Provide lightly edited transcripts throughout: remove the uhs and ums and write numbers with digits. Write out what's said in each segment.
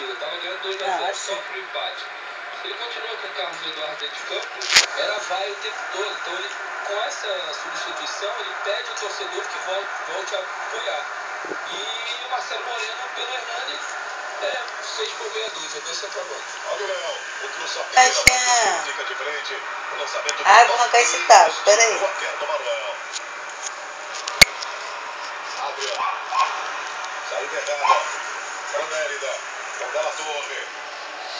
partida. Estava ganhando 2-0, sofre o empate. Ele continua com o Carlos Eduardo dentro de campo, era vai o tempo todo. Então, ele, com essa substituição, ele pede ao torcedor que volte a apoiar. E o Marcelo Moreno, pelo Hernani, fez por meia dúzia, dois centroavantes. Olha o Léo, o cruzamento, fica de frente, o lançamento. Ah, vou arrancar esse taco, peraí. Adriano, saída errada, com Mérida, com Della Torre,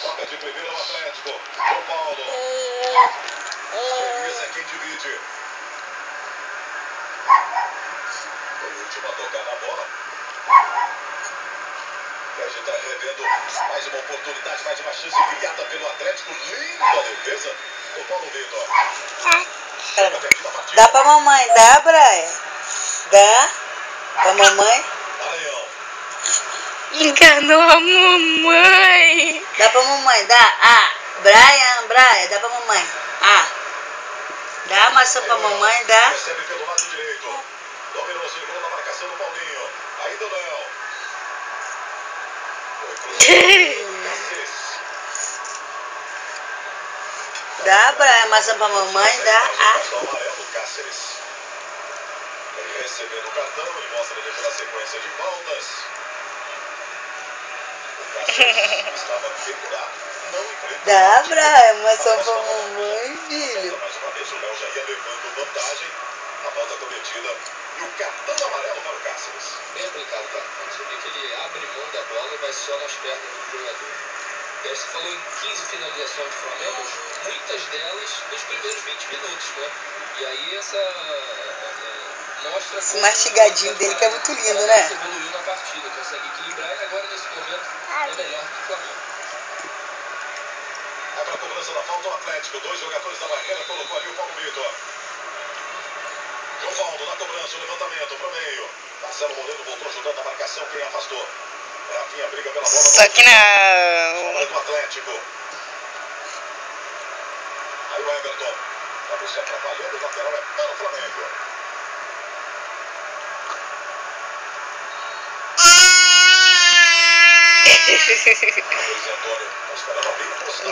toca de primeira o Atlético, João Paulo, Feliz é quem divide. Foi o último a tocar na bola. E a gente está revendo mais uma oportunidade, mais uma chance criada pelo Atlético. Linda defesa do Paulo Vitor. Dá pra mamãe, dá, Brian? Dá? Pra mamãe? Maranhão. Enganou a mamãe. Dá pra mamãe, dá? Ah, Brian, dá pra mamãe. Ah, dá maçã pra mamãe, dá? Recebe pelo lado direito. Dominou, segurou na marcação do Paulinho. Ainda o Léo. Dá, Brian, maçã pra mamãe, dá? Ah. Cartão amarelo, Cáceres. Ele recebendo o cartão, ele mostra ali pela sequência de faltas. O Cáceres estava pendurado, não enfrenta. Dá, Brian, maçã pra mamãe, filho. Mais uma vez o Léo já ia levando vantagem. A falta cometida e o cartão amarelo para o Cáceres. Bem aplicado, cara. Você vê que ele abre mão da bola e vai só nas pernas do jogador. E aí você falou em 15 finalizações do Flamengo, muitas delas nos primeiros 20 minutos, né? E aí essa mostra... Esse mastigadinho dele que é muito lindo, né? Evoluiu na partida, consegue equilibrar e agora nesse momento é melhor que o Flamengo. É para a cobrança da falta o Atlético. Dois jogadores da barreira, colocou ali o Paulo Vitor. João Paulo na cobrança, o levantamento para o meio. Marcelo Moreno voltou ajudando a marcação, quem afastou. Rafinha briga pela bola. Só que não. Sobra do Atlético. Aí o Everton. Estava se atrapalhando, o lateral é para o Flamengo.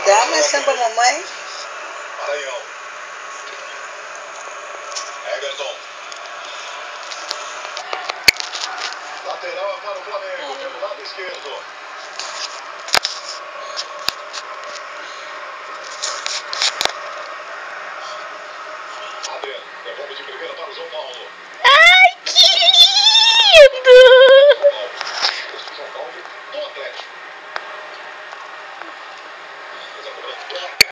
Dá maçã pra mamãe? Maranhão. Everton. Lateral é para o Flamengo, pelo lado esquerdo. Adriano, devolve de primeira para o João Paulo. Ai, que lindo! João Paulo do Atlético.